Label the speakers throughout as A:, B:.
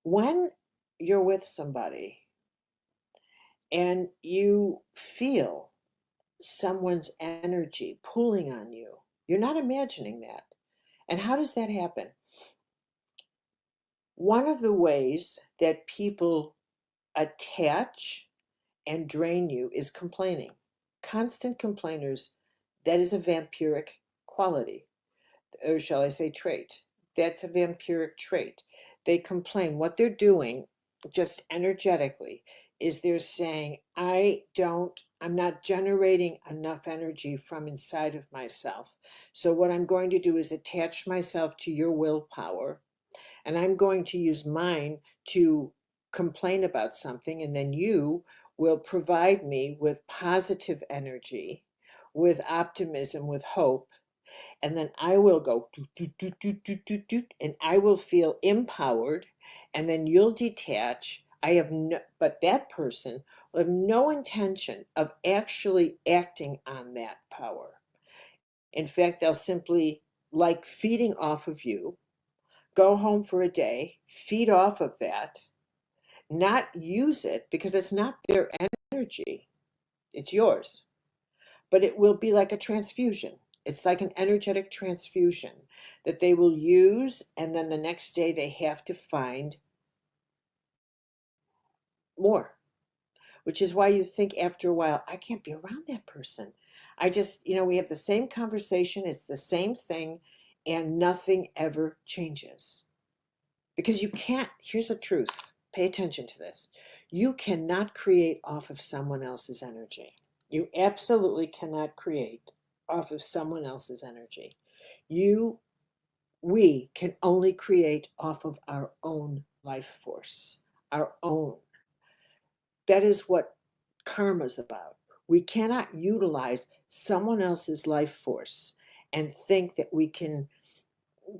A: When you're with somebody and you feel someone's energy pulling on you, you're not imagining that. And how does that happen? One of the ways that people attach and drain you is complaining. Constant complainers, that is a vampiric quality, or shall I say trait. That's a vampiric trait. They complain. What they're doing, just energetically, is they're saying, I'm not generating enough energy from inside of myself. So what I'm going to do is attach myself to your willpower, and I'm going to use mine to complain about something, and then you will provide me with positive energy, with optimism, with hope, and then I will go doot, doot, doot, doot, doot, doot, doot, and I will feel empowered, and then you'll detach. But that person will have no intention of actually acting on that power. In fact, they'll simply like feeding off of you, go home for a day, feed off of that, not use it because it's not their energy, it's yours. But it will be like a transfusion. It's like an energetic transfusion that they will use, and then the next day they have to find more, which is why you think after a while, I can't be around that person. We have the same conversation, it's the same thing, and nothing ever changes. Because you can't, here's the truth, pay attention to this. You cannot create off of someone else's energy. You absolutely cannot create off of someone else's energy. You, we can only create off of our own life force, our own. That is what karma's about. We cannot utilize someone else's life force and think that we can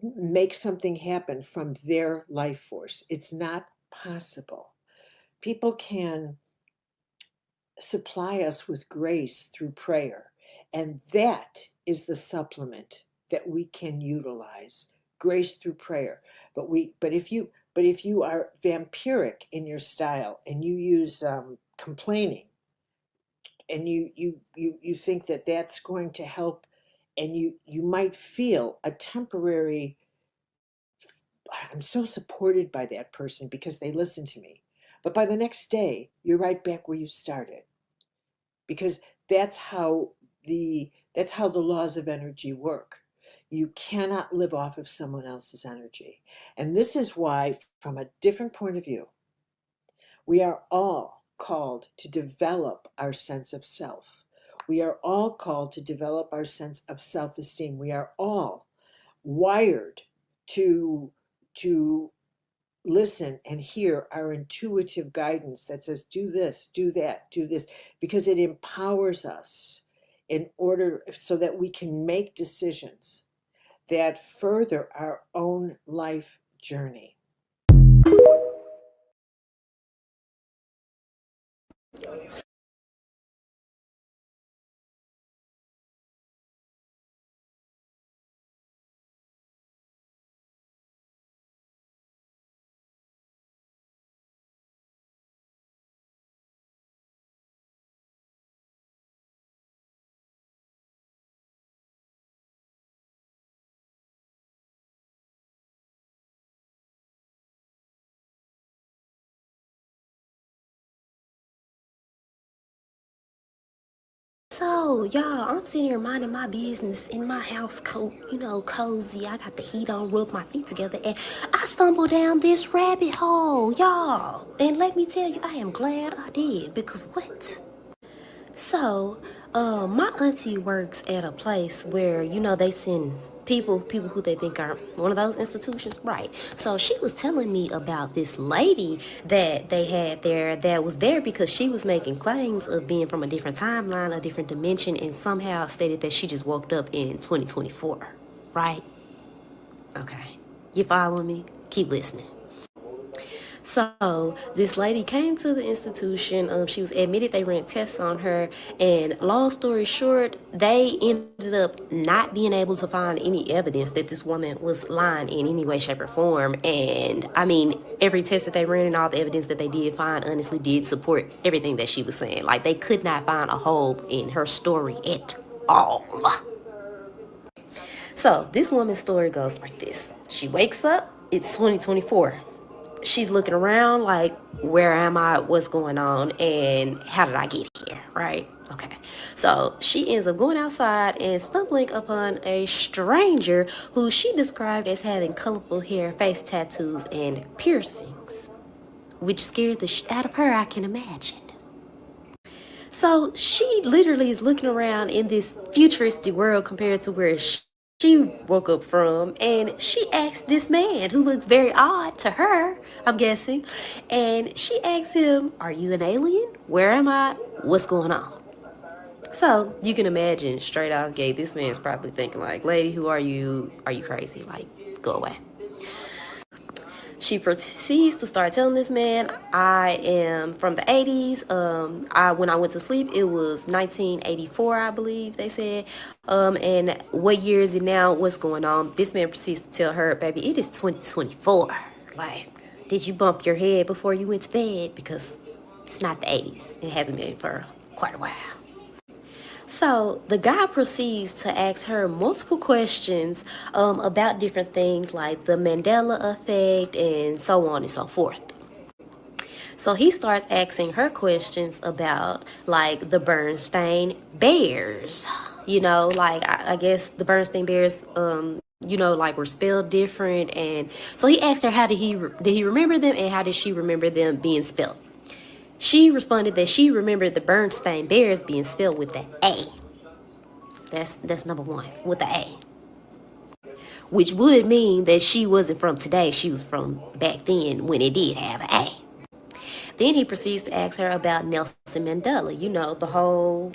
A: make something happen from their life force. It's not possible. People can supply us with grace through prayer, and that is the supplement that we can utilize. Grace through prayer. But if you are vampiric in your style and you use complaining, and you think that that's going to help, and you might feel a temporary, I'm so supported by that person because they listen to me. But by the next day, you're right back where you started. Because that's how the laws of energy work. You cannot live off of someone else's energy. And this is why, from a different point of view, we are all called to develop our sense of self. We are all called to develop our sense of self-esteem. We are all wired to to listen and hear our intuitive guidance that says, do this, do that, do this, because it empowers us in order so that we can make decisions that further our own life journey.
B: So, y'all, I'm sitting here minding my business in my house coat, cozy. I got the heat on, rub my feet together, and I stumbled down this rabbit hole, y'all. And let me tell you, I am glad I did, because what? So, my auntie works at a place where, they send people who they think are one of those institutions, right? So she was telling me about this lady that they had there that was there because she was making claims of being from a different timeline, a different dimension, and somehow stated that she just woke up in 2024, right? Okay. You following me? Keep listening. So this lady came to the institution. She was admitted. They ran tests on her, and long story short, they ended up not being able to find any evidence that this woman was lying in any way, shape, or form. And I mean, every test that they ran and all the evidence that they did find honestly did support everything that she was saying. Like, they could not find a hole in her story at all. So this woman's story goes like this. She wakes up. It's 2024. She's looking around like, where am I? What's going on? And how did I get here? Right? Okay. So she ends up going outside and stumbling upon a stranger who she described as having colorful hair, face tattoos, and piercings, which scared the shit out of her, I can imagine. So she literally is looking around in this futuristic world compared to where she woke up from, and she asked this man who looks very odd to her, I'm guessing, and she asked him, are you an alien? Where am I? What's going on? So you can imagine straight out gate, this man's probably thinking like, lady, who are you? Are you crazy? Like, go away. She proceeds to start telling this man, I am from the 80s. When I went to sleep, it was 1984, I believe they said. And what year is it now? What's going on? This man proceeds to tell her, baby, it is 2024. Like, did you bump your head before you went to bed? Because it's not the 80s. It hasn't been for quite a while. So the guy proceeds to ask her multiple questions about different things like the Mandela effect and so on and so forth. So he starts asking her questions about like the Bernstein Bears. You know, like I guess the Bernstein Bears, you know, like were spelled different. And so he asked her, how did he remember them, and how did she remember them being spelled? She responded that she remembered the Bernstein Bears being spelled with the A. That's number one, with the A. Which would mean that she wasn't from today. She was from back then when it did have an A. Then he proceeds to ask her about Nelson Mandela. You know, the whole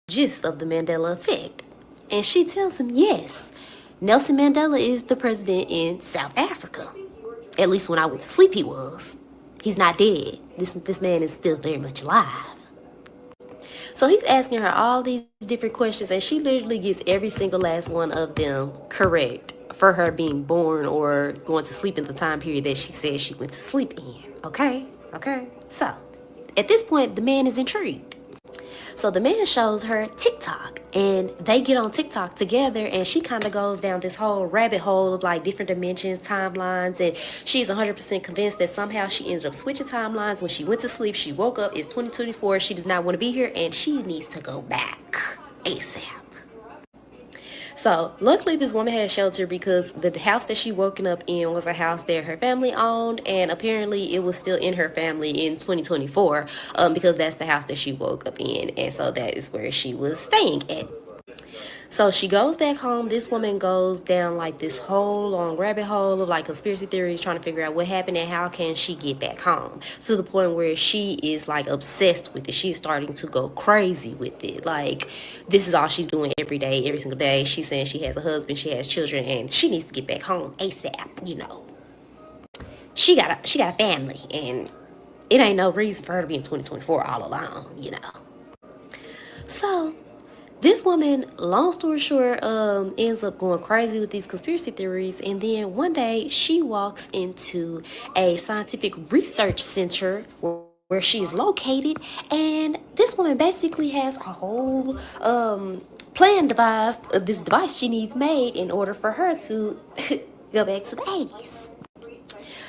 B: gist of the Mandela effect. And she tells him, yes, Nelson Mandela is the president in South Africa. At least when I went to sleep, he was. He's not dead. This man is still very much alive. So he's asking her all these different questions, and she literally gets every single last one of them correct for her being born or going to sleep in the time period that she said she went to sleep in. Okay? So, at this point, the man is intrigued. So the man shows her TikTok, and they get on TikTok together, and she kind of goes down this whole rabbit hole of like different dimensions, timelines, and she's 100% convinced that somehow she ended up switching timelines. When she went to sleep, she woke up, it's 2024, she does not want to be here, and she needs to go back ASAP. So luckily this woman had shelter because the house that she woken up in was a house that her family owned, and apparently it was still in her family in 2024 because that's the house that she woke up in, and so that is where she was staying at. So she goes back home. This woman goes down like this whole long rabbit hole of like conspiracy theories, trying to figure out what happened and how can she get back home, to the point where she is like obsessed with it. She's starting to go crazy with it. Like, this is all she's doing every day, every single day. She's saying she has a husband, she has children, and she needs to get back home ASAP. You know, she got a family, and it ain't no reason for her to be in 2024 all alone, you know. So this woman, long story short, ends up going crazy with these conspiracy theories, and then one day she walks into a scientific research center where where she's located, and this woman basically has a whole plan devised of this device she needs made in order for her to go back to the 80s.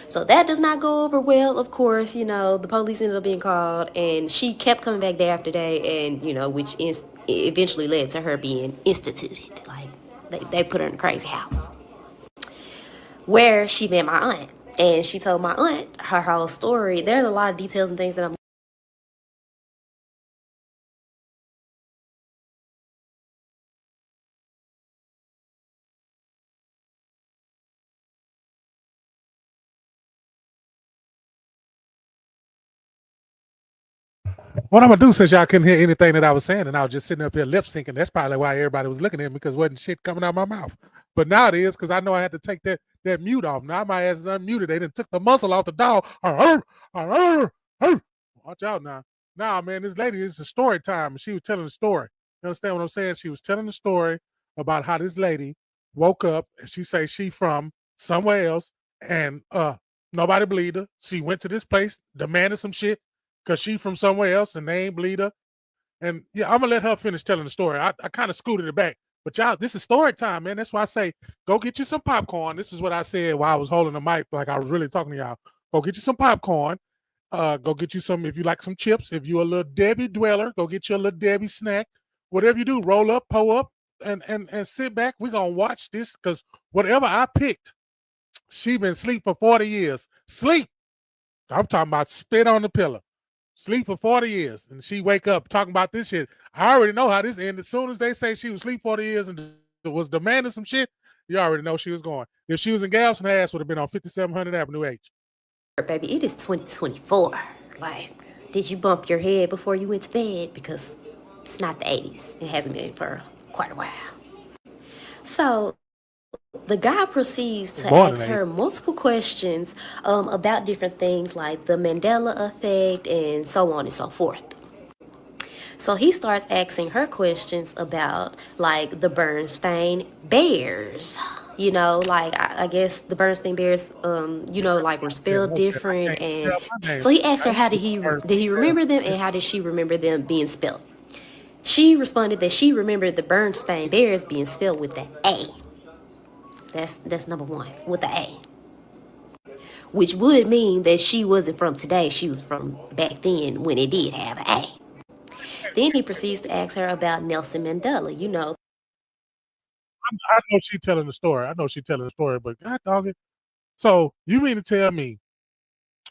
B: So that does not go over well, of course. The police ended up being called, and she kept coming back day after day, and which eventually led to her being instituted. Like they put her in a crazy house where she met my aunt, and she told my aunt her whole story. There's a lot of details and things that I'm
C: What I'm gonna do, since y'all couldn't hear anything that I was saying, and I was just sitting up here lip syncing, that's probably why everybody was looking at me, because wasn't shit coming out of my mouth. But now it is, because I know I had to take that mute off. Now my ass is unmuted. They done took the muscle off the dog. Watch out now. Nah, man, this lady, it's a story time, and she was telling a story. You understand what I'm saying? She was telling a story about how this lady woke up, and she say she from somewhere else, and nobody believed her. She went to this place, demanded some shit, because she from somewhere else and they ain't believe her. And yeah, I'm gonna let her finish telling the story. I kind of scooted it back. But y'all, this is story time, man. That's why I say, go get you some popcorn. This is what I said while I was holding the mic, like I was really talking to y'all. Go get you some popcorn. Go get you some, if you like some chips. If you're a little Debbie dweller, go get you a little Debbie snack. Whatever you do, roll up, pull up, and sit back. We're gonna watch this, because whatever I picked, she been asleep for 40 years. Sleep. I'm talking about spit on the pillow. Sleep for 40 years, and she wake up talking about this shit. I already know how this ended. As soon as they say she was asleep 40 years and was demanding some shit, you already know she was going. If she was in Galveston, her ass would have been on 5700 Avenue H.
B: Baby, it is 2024. Like, did you bump your head before you went to bed? Because it's not the 80s. It hasn't been for quite a while. So the guy proceeds to ask her multiple questions about different things like the Mandela effect and so on and so forth. So he starts asking her questions about like the Bernstein Bears. Like I guess the Bernstein Bears, like were spelled different, and so he asked her how did he remember them, and how did she remember them being spelled. She responded that she remembered the Bernstein Bears being spelled with the A. That's number one, with the A. Which would mean that she wasn't from today. She was from back then when it did have an A. Then he proceeds to ask her about Nelson Mandela,
C: I know she's telling the story. But God dog it. So you mean to tell me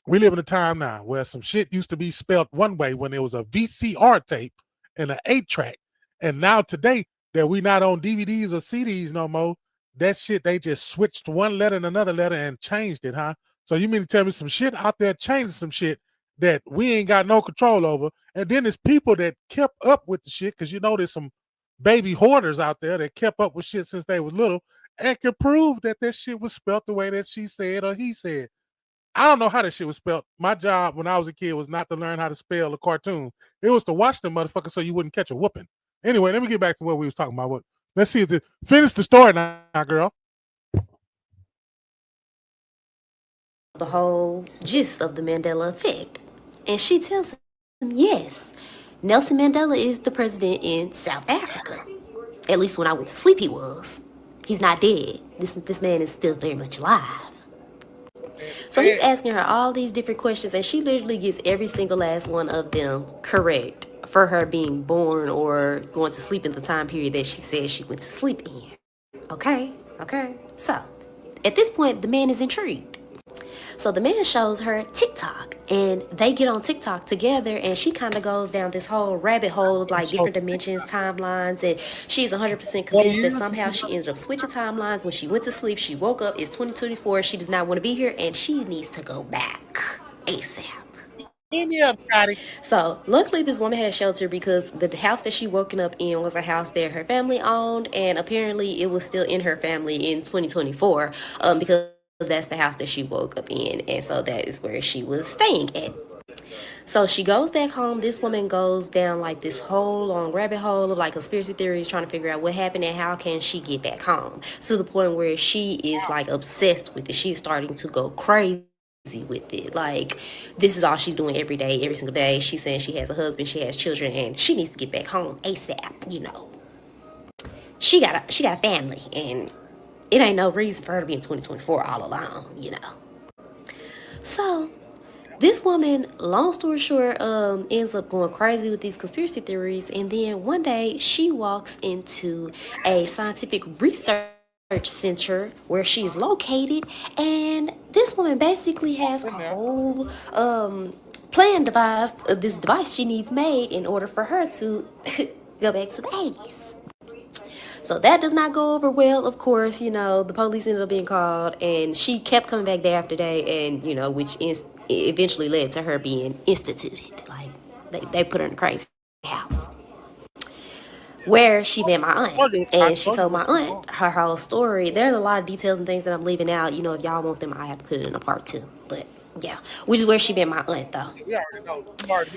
C: we live in a time now where some shit used to be spelled one way when there was a VCR tape and an 8-track, and now today that we not on DVDs or CDs no more, that shit, they just switched one letter and another letter and changed it, huh? So you mean to tell me some shit out there changing some shit that we ain't got no control over, and then there's people that kept up with the shit, because there's some baby hoarders out there that kept up with shit since they was little and could prove that shit was spelled the way that she said or he said. I don't know how that shit was spelled. My job when I was a kid was not to learn how to spell a cartoon. It was to watch the motherfucker so you wouldn't catch a whooping. Anyway, let me get back to what we was talking about. Let's see if finish the story now, girl.
B: The whole gist of the Mandela effect. And she tells him, yes, Nelson Mandela is the president in South Africa. At least when I went to sleep, he was. He's not dead. This man is still very much alive. So he's asking her all these different questions, and she literally gets every single last one of them correct for her being born or going to sleep in the time period that she said she went to sleep in. Okay. So at this point, the man is intrigued. So the man shows her TikTok, and they get on TikTok together, and she kind of goes down this whole rabbit hole of like different dimensions, timelines, and she's 100% convinced that somehow she ended up switching timelines. When she went to sleep, she woke up, it's 2024, she does not want to be here, and she needs to go back ASAP. So luckily this woman had shelter, because the house that she woken up in was a house that her family owned, and apparently it was still in her family in 2024 because that's the house that she woke up in, and so that is where she was staying at. So she goes back home. This woman goes down like this whole long rabbit hole of like conspiracy theories, trying to figure out what happened and how can she get back home, to the point where she is like obsessed with it. She's starting to go crazy with it. Like, this is all she's doing every day, every single day. She's saying she has a husband, she has children, and she needs to get back home ASAP. You know, she got a family, and it ain't no reason for her to be in 2024 all alone. You know. So this woman, long story short, ends up going crazy with these conspiracy theories, and then one day she walks into a scientific research center where she's located, and this woman basically has a whole plan devised of this device she needs made in order for her to go back to the 80s. So that does not go over well, of course. You know, the police ended up being called, and she kept coming back day after day, and, you know, which eventually led to her being instituted. Like, they put her in a crazy house where she met my aunt, and she told my aunt her whole story. There's a lot of details and things that I'm leaving out. You know, if y'all want them, I have to put it in a part 2. But yeah, which is where she met my aunt, though.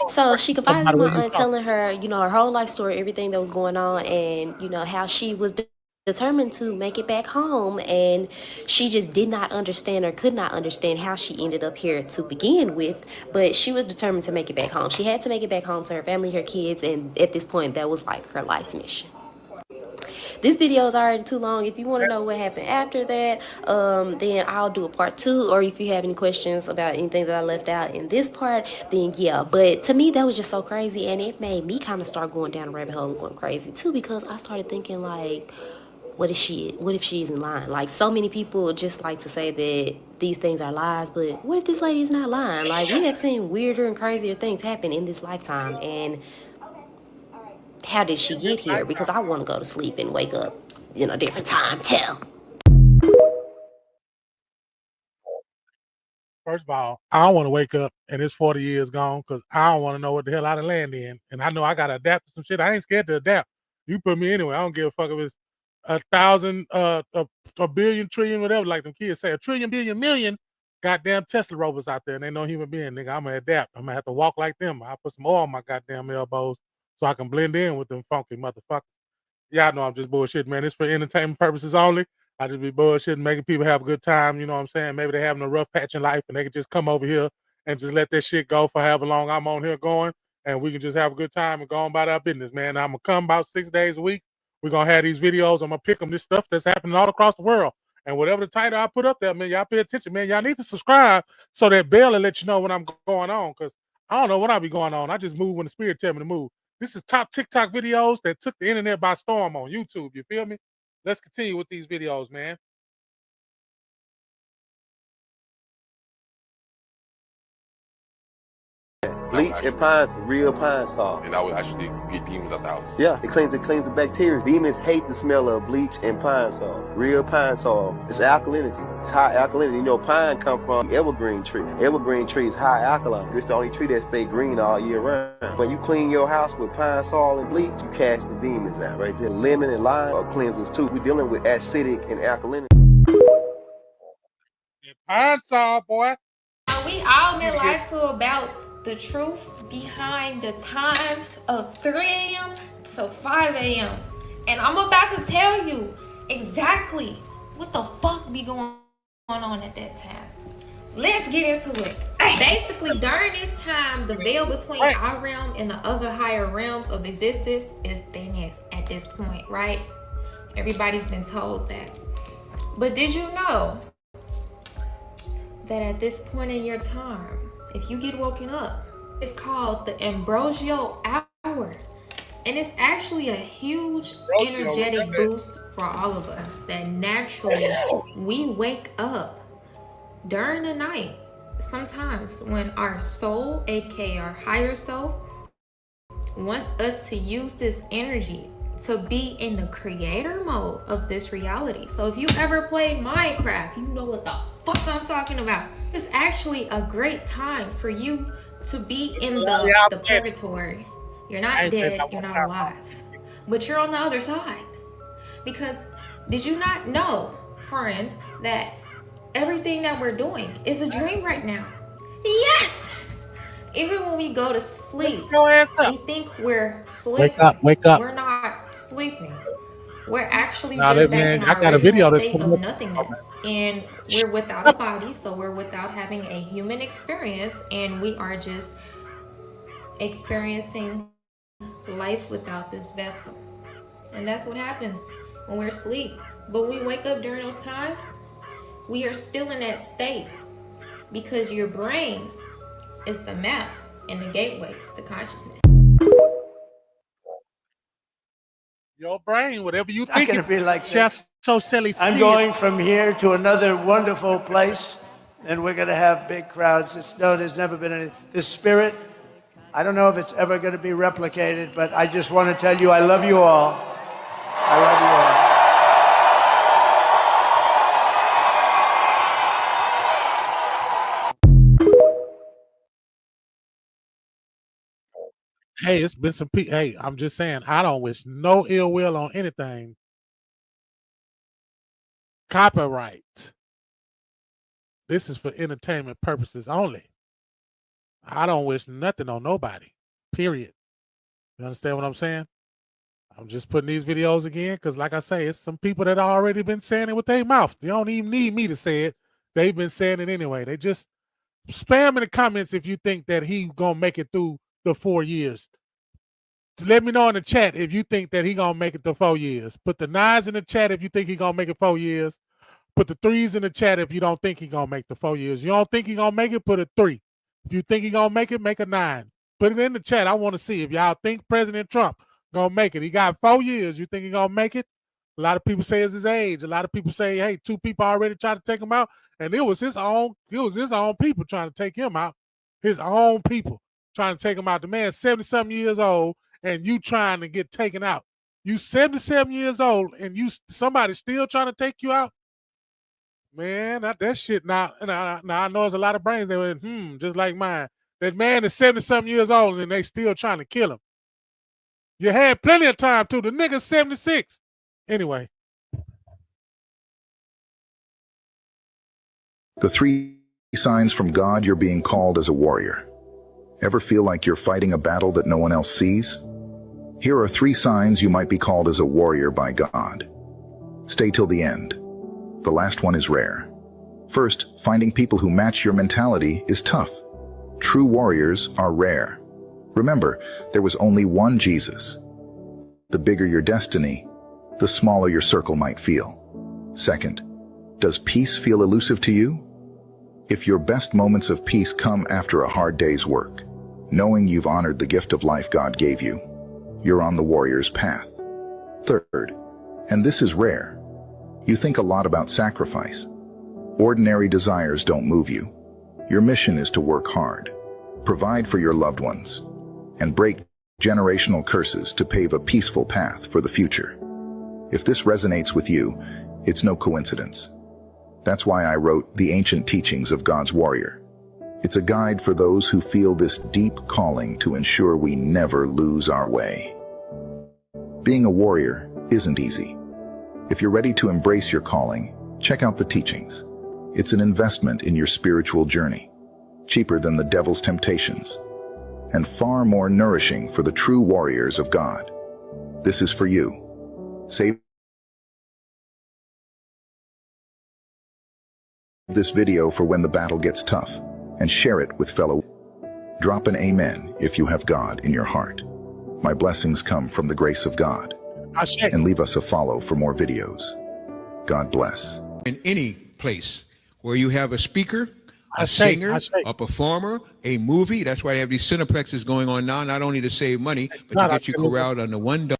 B: So she confided in my aunt, telling her, you know, her whole life story, everything that was going on, and, you know, how she was determined to make it back home, and she just did not understand or could not understand how she ended up here to begin with, but she was determined to make it back home. She had to make it back home to her family, her kids, and at this point that was like her life's mission. This video is already too long. If you want to know what happened after that, then I'll do a part 2. Or if you have any questions about anything that I left out in this part, then yeah. But to me, that was just so crazy, and it made me kind of start going down a rabbit hole and going crazy too, because I started thinking, like, what if she isn't lying? Like, so many people just like to say that these things are lies, but what if this lady is not lying? Like, we have seen weirder and crazier things happen in this lifetime, and how did she get here? Because I want to go to sleep and wake up in a different time too.
C: First of all, I don't want to wake up and it's 40 years gone, because I don't want to know what the hell I done land in. And I know I got to adapt to some shit. I ain't scared to adapt. You put me anywhere. I don't give a fuck if it's 1,000, a billion, trillion, whatever, like them kids say, a trillion, billion, million goddamn Tesla robots out there, and they no human being, nigga. I'm going to adapt. I'm going to have to walk like them. I'll put some oil on my goddamn elbows so I can blend in with them funky motherfuckers. Y'all know I'm just bullshit, man. It's for entertainment purposes only. I just be bullshitting, making people have a good time. You know what I'm saying? Maybe they're having a rough patch in life, and they can just come over here and just let that shit go for however long I'm on here going, and we can just have a good time and go on about our business, man. I'm going to come about 6 days a week. We're going to have these videos. I'm going to pick them, this stuff that's happening all across the world. And whatever the title I put up there, man, y'all pay attention, man. Y'all need to subscribe so that bell will let you know when I'm going on, because I don't know when I be going on. I just move when the spirit tell me to move. This is top TikTok videos that took the internet by storm on YouTube. You feel me? Let's continue with these videos, man.
D: Bleach and pine, real pine saw.
E: And I would actually get demons out the house.
D: Yeah, it cleans the bacteria. Demons hate the smell of bleach and pine saw. Real pine saw. It's alkalinity. It's high alkalinity. You know, pine come from the evergreen tree. Evergreen tree is high alkaline. It's the only tree that stay green all year round. When you clean your house with pine saw and bleach, you cast the demons out right there. Lemon and lime are cleansers too. We're dealing with acidic and alkalinity.
C: Pine saw, boy.
F: We all been lied to about the truth behind the times of 3 a.m. to 5 a.m. And I'm about to tell you exactly what the fuck be going on at that time. Let's get into it. Basically, during this time, the veil between our realm and the other higher realms of existence is thinnest at this point, right? Everybody's been told that. But did you know that at this point in your time, if you get woken up, it's called the ambrosial hour, and it's actually a huge energetic boost for all of us, that naturally we wake up during the night sometimes when our soul, aka our higher self, wants us to use this energy to be in the creator mode of this reality. So if you ever played Minecraft, you know what the fuck I'm talking about. It's actually a great time for you to be in the purgatory. You're not dead, you're not alive, but you're on the other side. Because did you not know, friend, that everything that we're doing is a dream right now? Yes! Even when we go to sleep, we think we're sleeping.
C: Wake up.
F: We're not sleeping. We're actually
C: Nah,
F: just
C: that
F: back
C: man,
F: in
C: I
F: our
C: got a
F: original
C: video that's
F: state
C: coming
F: of
C: up.
F: nothingness. And we're without a body, so we're without having a human experience. And we are just experiencing life without this vessel. And that's what happens when we're asleep. But when we wake up during those times, we are still in that state because your brain is the map and the gateway to consciousness.
C: Your brain, whatever you
G: It's not
C: think
G: going
C: it
G: to be like
C: shall
G: this.
C: so silly
G: I'm
C: see
G: going
C: it.
G: from here to another wonderful place, and we're going to have big crowds. There's never been any. This spirit, I don't know if it's ever going to be replicated, but I just want to tell you I love you all. I love you all.
C: Hey, it's been some people. Hey, I'm just saying, I don't wish no ill will on anything. Copyright. This is for entertainment purposes only. I don't wish nothing on nobody. Period. You understand what I'm saying? I'm just putting these videos again because, like I say, it's some people that already been saying it with their mouth. They don't even need me to say it. They've been saying it anyway. They just spam in the comments if you think that he gonna make it through the 4 years. Let me know in the chat if you think that he gonna make it to 4 years. Put the 9s in the chat if you think he gonna make it 4 years. Put the 3s in the chat if you don't think he gonna make the 4 years. You don't think he gonna make it, put a 3. If you think he gonna make it, make a 9. Put it in the chat. I want to see if y'all think President Trump gonna make it. He got 4 years. You think he gonna make it? A lot of people say it's his age. A lot of people say, hey, 2 people already tried to take him out, and it was his own people trying to take him out. His own people trying to take him out. The man's 70-something years old, and you trying to get taken out. You 77 years old, and somebody still trying to take you out? Man, that shit now I know there's a lot of brains that went, just like mine. That man is 70-something years old and they still trying to kill him. You had plenty of time too. The nigga's 76. Anyway.
H: The 3 signs from God you're being called as a warrior. Ever feel like you're fighting a battle that no one else sees? Here are 3 signs you might be called as a warrior by God. Stay till the end. The last one is rare. First, finding people who match your mentality is tough. True warriors are rare. Remember, there was only one Jesus. The bigger your destiny, the smaller your circle might feel. Second, does peace feel elusive to you? If your best moments of peace come after a hard day's work, knowing you've honored the gift of life God gave you, you're on the warrior's path. Third, and this is rare, you think a lot about sacrifice. Ordinary desires don't move you. Your mission is to work hard, provide for your loved ones, and break generational curses to pave a peaceful path for the future. If this resonates with you, it's no coincidence. That's why I wrote The Ancient Teachings of God's Warrior. It's a guide for those who feel this deep calling to ensure we never lose our way. Being a warrior isn't easy. If you're ready to embrace your calling, check out the teachings. It's an investment in your spiritual journey, cheaper than the devil's temptations, and far more nourishing for the true warriors of God. This is for you. Save this video for when the battle gets tough, and share it with fellow. Drop an amen if you have God in your heart. My blessings come from the grace of God. And leave us a follow for more videos. God bless.
I: In any place where you have a speaker, a singer, a performer, a movie, that's why they have these cineplexes going on now, not only to save money, but to get you corralled under $1.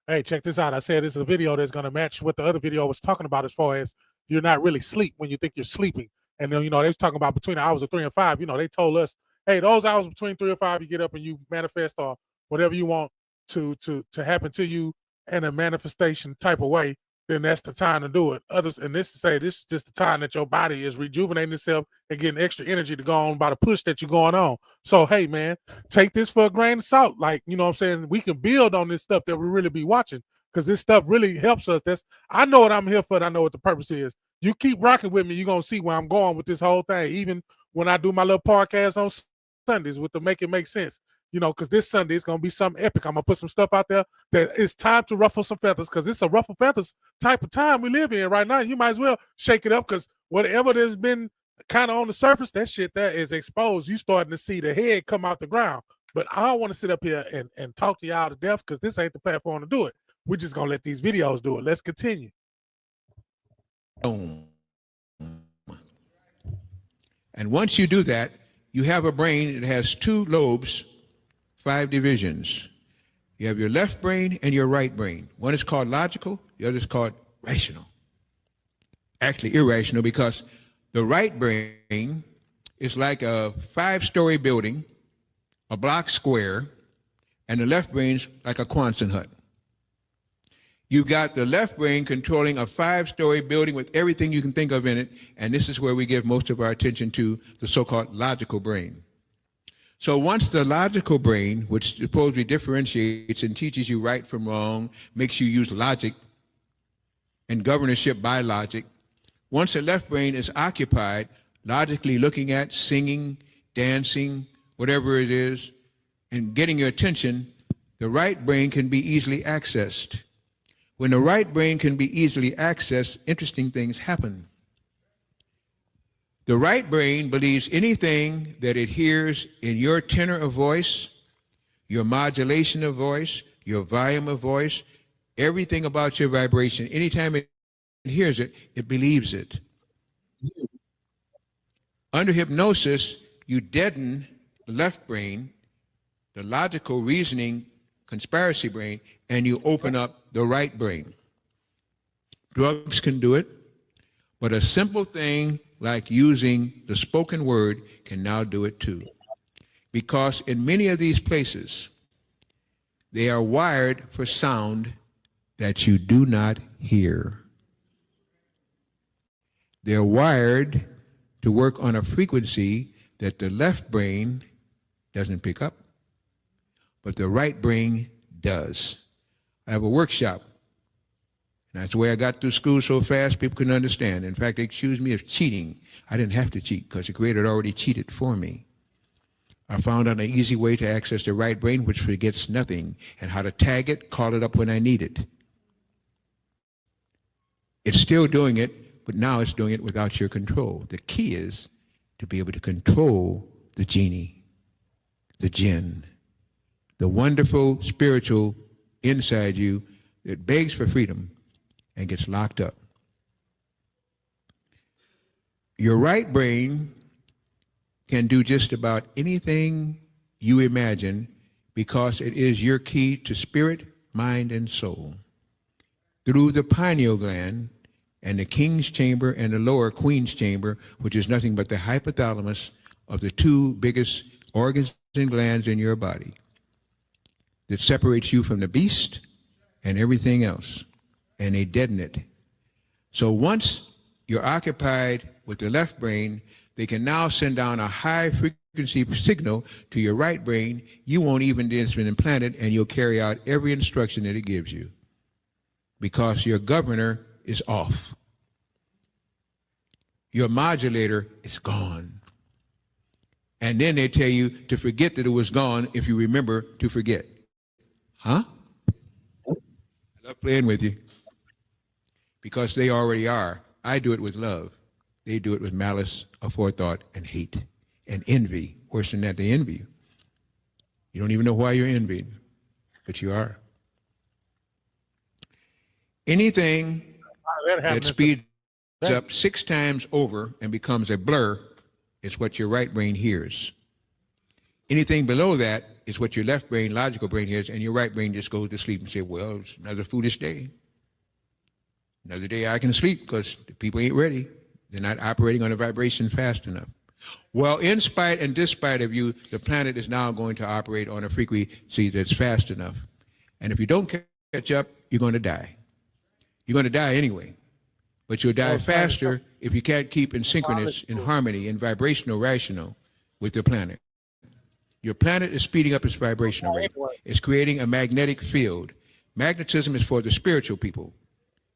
C: Hey, check this out. I said this is a video that's going to match what the other video was talking about as far as you're not really asleep when you think you're sleeping. And then, they was talking about between the hours of 3 and 5. They told us, hey, those hours between 3 and 5, you get up and you manifest or whatever you want to happen to you in a manifestation type of way, then that's the time to do it. Others, and this is just the time that your body is rejuvenating itself and getting extra energy to go on by the push that you're going on. So, hey, man, take this for a grain of salt. Like, what I'm saying? We can build on this stuff that we really be watching because this stuff really helps us. I know what I'm here for. And I know what the purpose is. You keep rocking with me, you're going to see where I'm going with this whole thing. Even when I do my little podcast on Sundays with the Make It Make Sense. you know, because this Sunday it's going to be something epic. I'm going to put some stuff out there that it's time to ruffle some feathers, because it's a ruffle feathers type of time we live in right now. You might as well shake it up, because whatever there's been kind of on the surface, that shit there is exposed. You starting to see the head come out the ground. But I don't want to sit up here and talk to y'all to death, because this ain't the platform to do it. We're just going to let these videos do it. Let's continue.
I: And once you do that, you have a brain that has 2 lobes, 5 divisions. You have your left brain and your right brain. One is called logical, the other is called rational. Actually irrational, because the right brain is like a 5-story building, a block square, and the left brain's like a Quonset hut. You've got the left brain controlling a 5-story building with everything you can think of in it, and this is where we give most of our attention to the so-called logical brain. So once the logical brain, which supposedly differentiates and teaches you right from wrong, makes you use logic and governorship by logic, once the left brain is occupied, logically looking at, singing, dancing, whatever it is, and getting your attention, the right brain can be easily accessed. When the right brain can be easily accessed, interesting things happen. The right brain believes anything that it hears in your tenor of voice, your modulation of voice, your volume of voice, everything about your vibration. Anytime it hears it, it believes it. Under hypnosis, you deaden the left brain, the logical reasoning conspiracy brain, and you open up the right brain. Drugs can do it, but a simple thing like using the spoken word can now do it too. Because in many of these places, they are wired for sound that you do not hear. They're wired to work on a frequency that the left brain doesn't pick up, but the right brain does. I have a workshop, and that's the way I got through school so fast people couldn't understand. In fact, they accused me of cheating. I didn't have to cheat because the Creator had already cheated for me. I found out an easy way to access the right brain, which forgets nothing, and how to tag it, call it up when I need it. It's still doing it, but now it's doing it without your control. The key is to be able to control the genie, the jinn, the wonderful spiritual inside you that begs for freedom and gets locked up. Your right brain can do just about anything you imagine because it is your key to spirit, mind, and soul. Through the pineal gland and the king's chamber and the lower queen's chamber, which is nothing but the hypothalamus of the 2 biggest organs and glands in your body that separates you from the beast and everything else, and they deaden it. So once you're occupied with the left brain, they can now send down a high frequency signal to your right brain. You won't even be implanted, and you'll carry out every instruction that it gives you because your governor is off. Your modulator is gone. And then they tell you to forget that it was gone if you remember to forget. Huh? I love playing with you because they already are. I do it with love. They do it with malice, aforethought, and hate, and envy. Worse than that, they envy you. You don't even know why you're envying, but you are. Anything that speeds up 6 times over and becomes a blur is what your right brain hears. Anything below that is what your left brain, logical brain hears, and your right brain just goes to sleep and says, well, it's another foolish day. Another day I can sleep because the people ain't ready. They're not operating on a vibration fast enough. Well, in spite and despite of you, the planet is now going to operate on a frequency that's fast enough. And if you don't catch up, you're going to die. You're going to die anyway. But you'll die faster if you can't keep in synchronous, in harmony, in vibrational, rational with the planet. Your planet is speeding up its vibrational rate. It's creating a magnetic field. Magnetism is for the spiritual people.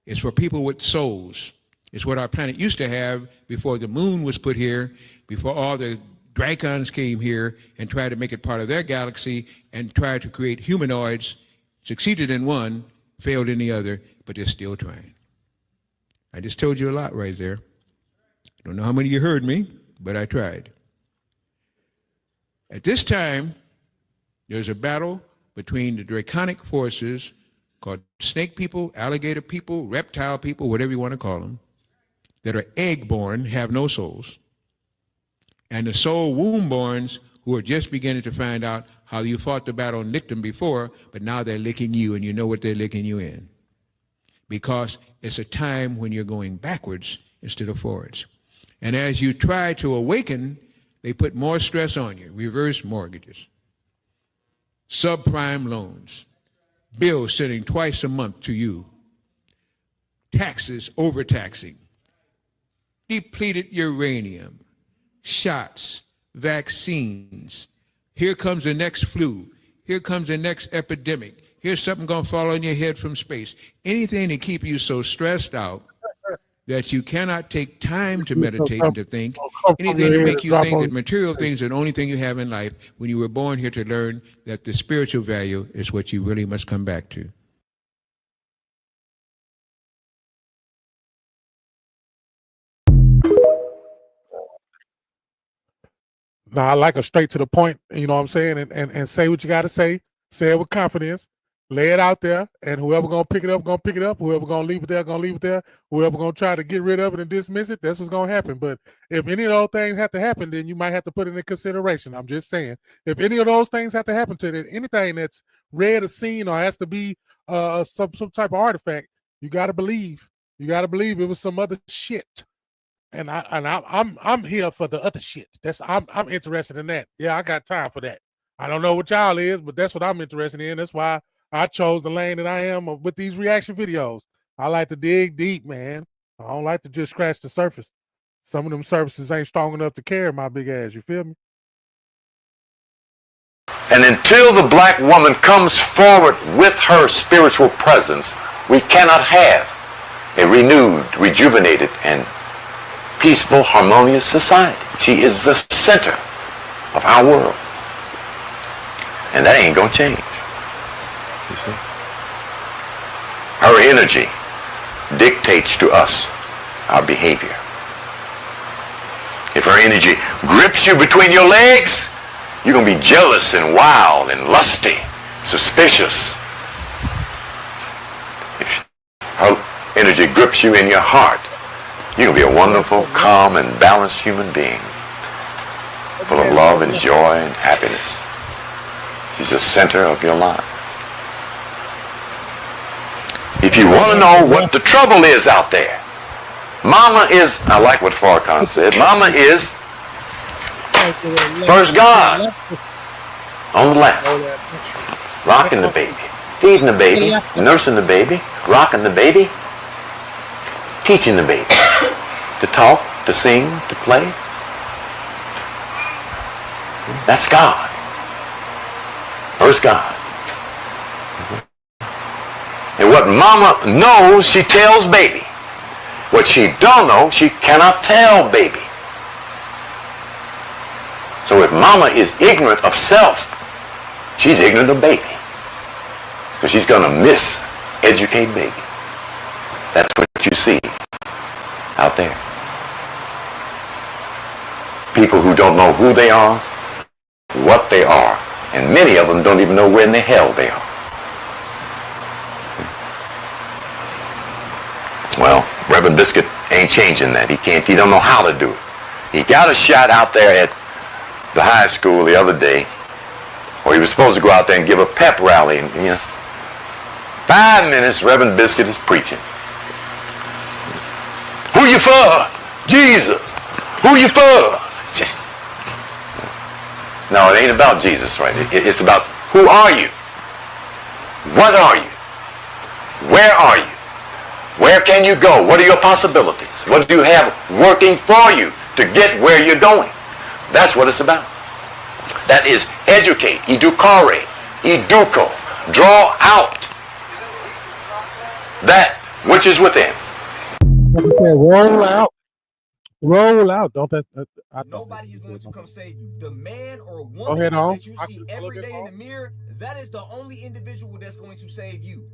I: It's for people with souls. It's what our planet used to have before the moon was put here, before all the Dracons came here and tried to make it part of their galaxy and tried to create humanoids, succeeded in one, failed in the other, but they're still trying. I just told you a lot right there. I don't know how many of you heard me, but I tried. At this time, there's a battle between the draconic forces called snake people, alligator people, reptile people, whatever you want to call them, that are egg-born, have no souls, and the soul womb-borns who are just beginning to find out how you fought the battle and licked them before, but now they're licking you, and you know what they're licking you in. Because it's a time when you're going backwards instead of forwards. And as you try to awaken, they put more stress on you. Reverse mortgages, subprime loans, bills sending twice a month to you, taxes overtaxing, depleted uranium, shots, vaccines. Here comes the next flu. Here comes the next epidemic. Here's something going to fall on your head from space. Anything to keep you so stressed out that you cannot take time to meditate and to think. Anything to make you think that material things are the only thing you have in life, when you were born here to learn that the spiritual value is what you really must come back to.
C: No, I like her straight to the point, you know what I'm saying, and say what you got to say it with confidence, lay it out there, and whoever going to pick it up, whoever going to leave it there, whoever going to try to get rid of it and dismiss it, that's what's going to happen. But if any of those things have to happen, then you might have to put it in consideration. I'm just saying, if any of those things have to happen to it, anything that's read or seen or has to be some type of artifact, you got to believe. You got to believe it was some other shit. And I'm here for the other shit. I'm interested in that. Yeah, I got time for that. I don't know what y'all is, but that's what I'm interested in. That's why I chose the lane that I am with these reaction videos. I like to dig deep, man. I don't like to just scratch the surface. Some of them surfaces ain't strong enough to carry my big ass. You feel me?
J: And until the black woman comes forward with her spiritual presence, we cannot have a renewed, rejuvenated, and peaceful, harmonious society. She is the center of our world. And that ain't gonna change. You see? Her energy dictates to us our behavior. If her energy grips you between your legs, you're gonna be jealous and wild and lusty, suspicious. If her energy grips you in your heart, you're going to be a wonderful, calm, and balanced human being, full of love and joy and happiness. She's the center of your life. If you want to know what the trouble is out there, Mama is, I like what Farrakhan said, Mama is first God on the left, rocking the baby, feeding the baby, nursing the baby, rocking the baby, teaching the baby to talk, to sing, to play. That's God. First God. And what Mama knows, she tells baby. What she don't know, she cannot tell baby. So if Mama is ignorant of self, she's ignorant of baby. So she's going to miseducate baby. That's what you see out there. People who don't know who they are, what they are, and many of them don't even know where in the hell they are. Well, Reverend Biscuit ain't changing that. He don't know how to do it. He got a shot out there at the high school the other day, or he was supposed to go out there and give a pep rally, and 5 minutes Reverend Biscuit is preaching. Who you for? Jesus. Who you for? No, it ain't about Jesus, right? It's about who are you? What are you? Where are you? Where can you go? What are your possibilities? What do you have working for you to get where you're going? That's what it's about. That is educate, educare, educo, draw out that which is within.
C: Roll out Roll out, don't that?
K: Nobody is going to come save you. The man or
C: Go
K: woman
C: ahead on.
K: that you see every day in the mirror, that is the only individual that's going to save you.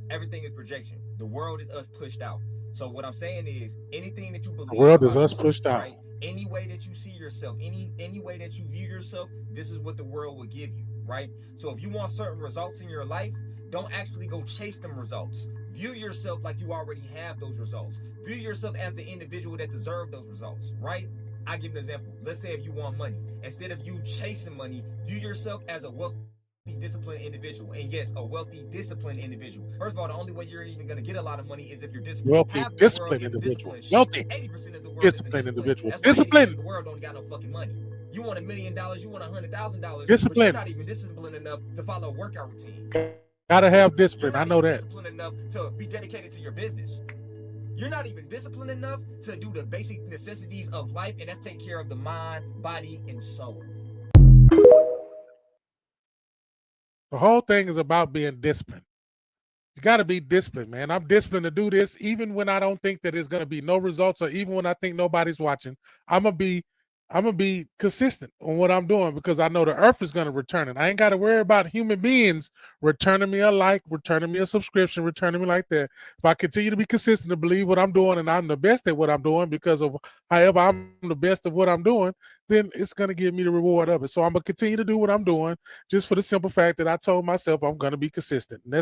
K: Everything is projection. The world is us pushed out. So what I'm saying is, anything that you believe,
C: The world is
K: about
C: us
K: yourself,
C: pushed out.
K: right? Any way that you see yourself, any way that you view yourself, this is what the world will give you, right? So if you want certain results in your life, don't actually go chase them results. View yourself like you already have those results. View yourself as the individual that deserves those results, right? I give an example. Let's say if you want money, instead of you chasing money, view yourself as a wealthy, disciplined individual. And yes, a wealthy, disciplined individual. First of all, the only way you're even going to get a lot of money is if you're disciplined.
C: Wealthy,
K: Half the
C: disciplined
K: world is
C: individual.
K: disciplined.
C: Wealthy,
K: 80% of the world
C: disciplined
K: isn't
C: individual.
K: That's why 80%
C: Disciplined.
K: of the world don't got no fucking money. You want $1 million, you want $100,000, but
C: Disciplined.
K: you're not even disciplined enough to follow a workout routine.
C: Gotta have discipline.
K: You're
C: I
K: not
C: know
K: even
C: that.
K: disciplined enough to be dedicated to your business. You're not even disciplined enough to do the basic necessities of life, and that's take care of the mind, body, and soul.
C: The whole thing is about being disciplined. You got to be disciplined, man. I'm disciplined to do this even when I don't think that there's going to be no results, or even when I think nobody's watching. I'm gonna be consistent on what I'm doing, because I know the earth is going to return it. I ain't got to worry about human beings returning me a like, returning me a subscription, returning me like that. If I continue to be consistent to believe what I'm doing, and I'm the best at what I'm doing because of however I'm the best of what I'm doing, then it's going to give me the reward of it. So I'm going to continue to do what I'm doing, just for the simple fact that I told myself I'm going to be consistent. And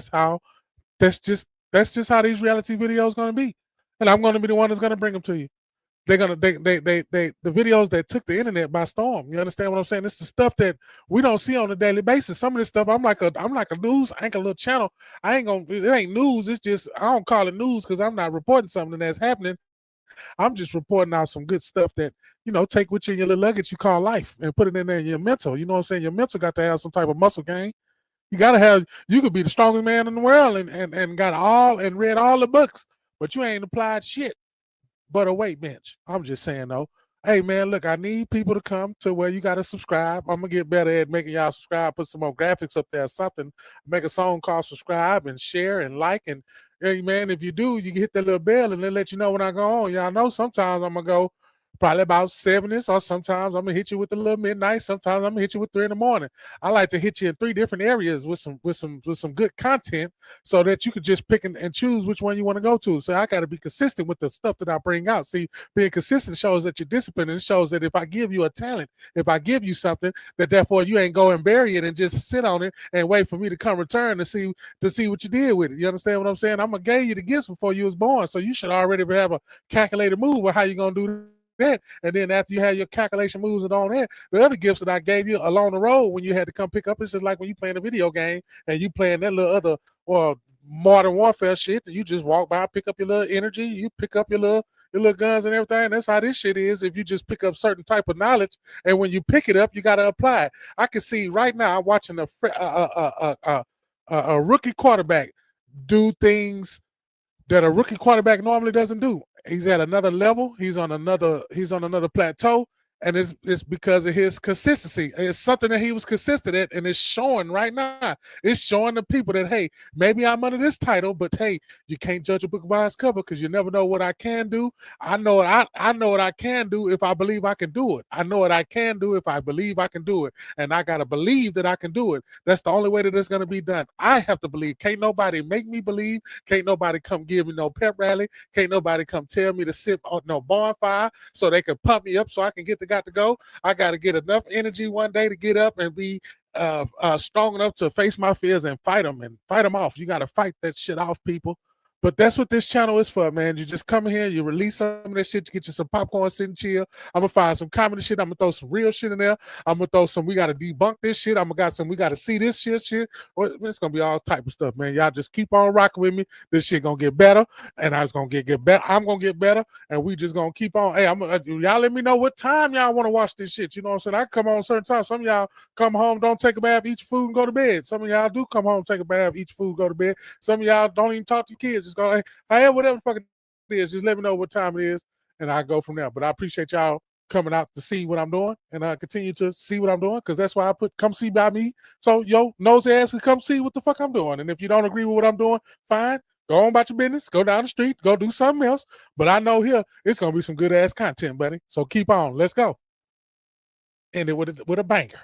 C: that's just how these reality videos going to be. And I'm going to be the one that's going to bring them to you. The videos that took the internet by storm. You understand what I'm saying? It's the stuff that we don't see on a daily basis. Some of this stuff, I'm like a news anchor little channel. It ain't news. It's just, I don't call it news because I'm not reporting something that's happening. I'm just reporting out some good stuff that, take with you in your little luggage you call life, and put it in there in your mental. You know what I'm saying? Your mental got to have some type of muscle gain. You could be the strongest man in the world and read all the books, but you ain't applied shit but a weight bench. I'm just saying though. Hey man, look, I need people to come to where you got to subscribe. I'm gonna get better at making y'all subscribe, put some more graphics up there or something, make a song called subscribe and share and like. And hey man, if you do, you can hit that little bell and they'll let you know when I go on. Y'all know sometimes I'm gonna go probably about 7ish, or sometimes I'm gonna hit you with a little midnight. Sometimes I'm gonna hit you with 3 in the morning. I like to hit you in 3 different areas with some good content, so that you could just pick and choose which one you want to go to. So I got to be consistent with the stuff that I bring out. See, being consistent shows that you're disciplined, and it shows that if I give you a talent, if I give you something, that therefore you ain't go and bury it and just sit on it and wait for me to come return to see what you did with it. You understand what I'm saying? I'm gonna give you the gifts before you was born, so you should already have a calculated move of how you're gonna do that. And then after you have your calculation moves on that, the other gifts that I gave you along the road when you had to come pick up, it's just like when you playing a video game and you playing that little other modern warfare shit, you just walk by, pick up your little energy, you pick up your little guns and everything. That's how this shit is. If you just pick up certain type of knowledge, and when you pick it up, you got to apply it. I can see right now, I'm watching a rookie quarterback do things that a rookie quarterback normally doesn't do. He's at another level. He's on another plateau, and it's because of his consistency. It's something that he was consistent at, and it's showing right now. It's showing the people that, hey, maybe I'm under this title, but hey, you can't judge a book by its cover, because you never know what I can do. I know what I can do if I believe I can do it. I know what I can do if I believe I can do it, and I gotta believe that I can do it. That's the only way that it's gonna be done. I have to believe. Can't nobody make me believe. Can't nobody come give me no pep rally. Can't nobody come tell me to sit on no bonfire so they can pump me up so I can got to go. I got to get enough energy one day to get up and be strong enough to face my fears and fight them off. You got to fight that shit off, people. But that's what this channel is for, man. You just come here, you release some of that shit, you get you some popcorn, sit and chill. I'm going to find some comedy shit. I'm going to throw some real shit in there. I'm going to throw some, we got to debunk this shit. We got to see this shit. Well, it's going to be all type of stuff, man. Y'all just keep on rocking with me. This shit going to get better, and I was going to get better. I'm going to get better, and we just going to keep on. Hey, y'all let me know what time y'all want to watch this shit. You know what I'm saying? I come on certain times. Some of y'all come home, don't take a bath, eat your food, and go to bed. Some of y'all do come home, take a bath, eat your food, go to bed. Some of y'all don't even talk to your kids. Just go, hey, however, whatever the fuck it is, just let me know what time it is, and I go from there. But I appreciate y'all coming out to see what I'm doing, and I continue to see what I'm doing, because that's why I put come see by me. So yo, nosy ass can come see what the fuck I'm doing. And if you don't agree with what I'm doing, fine. Go on about your business. Go down the street. Go do something else. But I know here it's gonna be some good ass content, buddy. So keep on. Let's go. End it with a banger.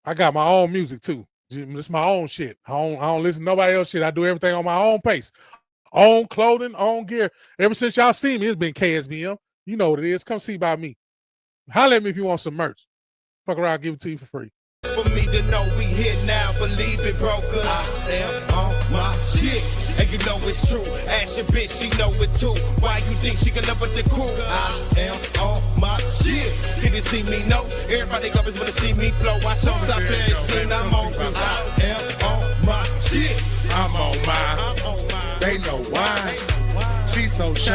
C: I got my own music too. It's my own shit. I don't listen to nobody else shit. I do everything on my own pace. Own clothing, own gear. Ever since y'all see me, it's been KSBM. You know what it is. Come see by me. Holler at me if you want some merch. Fuck around, give it to you for free.
L: For me to know we here now, believe it, brokers. I am on my shit, and you know it's true. Ask your bitch, she know it too. Why you think she can up with the crew? I am on my shit. Can you see me? No. Everybody always wanna see me flow. I show stop there and seen I'm on, cause I am on my shit.
M: I'm on mine. They know why. She so shy.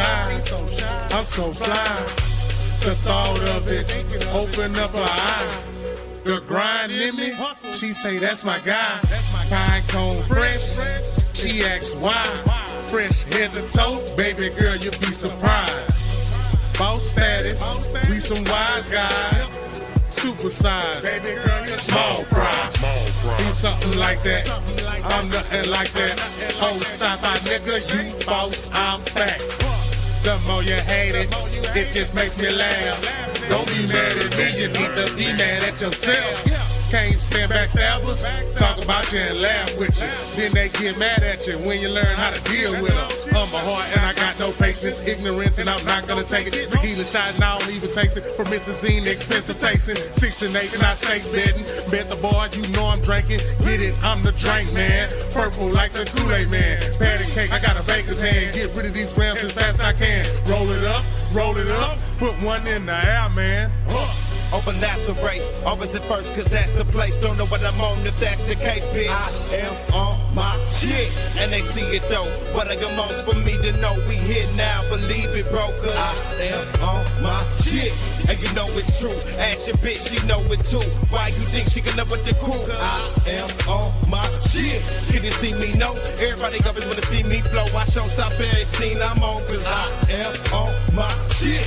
M: I'm so fly. The thought of it open up her eye. The grind in me, she say that's my guy. Pine cone fresh, she asks why. Fresh head to toe, baby girl, you'll be surprised. Boss status, we some wise guys. Super size, baby girl, you're small fry. Do something like that, I'm nothing like that. Whole sci-fi nigga, you boss, I'm back. The more you hate it just makes me laugh. Don't be mad at me, you need to be mad at yourself. Can't stand backstabbers, talk about you and laugh with you. Then they get mad at you when you learn how to deal with them. I'm a heart and I got no patience, ignorance and I'm not gonna take it. Tequila shot and I don't even taste it. Promethazine, expensive tasting. 6 and 8 and I stay betting. Bet the bar, you know I'm drinking. Get it, I'm the drink man. Purple like the Kool-Aid man. Patty cake, I got a baker's hand. Get rid of these grams as fast as I can. Roll it up, put one in the air, man.
L: Open lap the race, always at first, cause that's the place. Don't know what I'm on if that's the case, bitch. I am on my shit, and they see it though. What are your most for me to know? We here now, believe it, brokers. I am on my shit, and you know it's true. Ask your bitch, she know it too. Why you think she can up with the crew? I am on my shit. Can you see me? No. Everybody always wanna see me flow. I show stop every scene I'm on, cause I am on my shit.